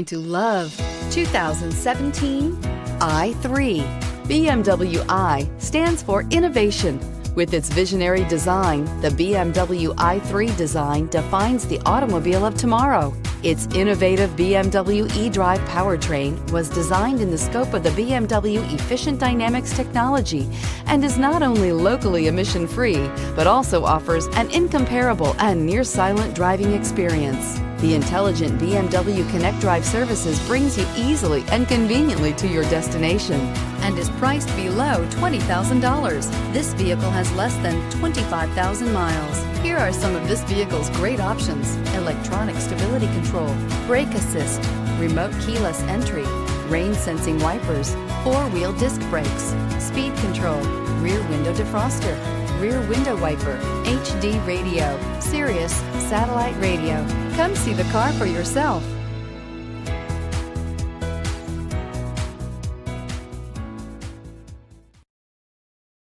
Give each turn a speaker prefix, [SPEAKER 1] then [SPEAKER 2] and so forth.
[SPEAKER 1] To love 2017 i3. BMW i stands for innovation. With its visionary design, the BMW i3 design defines the automobile of tomorrow. Its innovative BMW eDrive powertrain was designed in the scope of the BMW Efficient Dynamics technology and is not only locally emission-free, but also offers an incomparable and near-silent driving experience. The intelligent BMW Connect Drive services brings you easily and conveniently to your destination and is priced below $20,000. This vehicle has less than 25,000 miles. Here are some of this vehicle's great options: electronic stability control, brake assist, remote keyless entry, rain sensing wipers, four-wheel disc brakes, speed control, rear window defroster, rear window wiper, HD radio, Sirius satellite radio. Come see the car for yourself.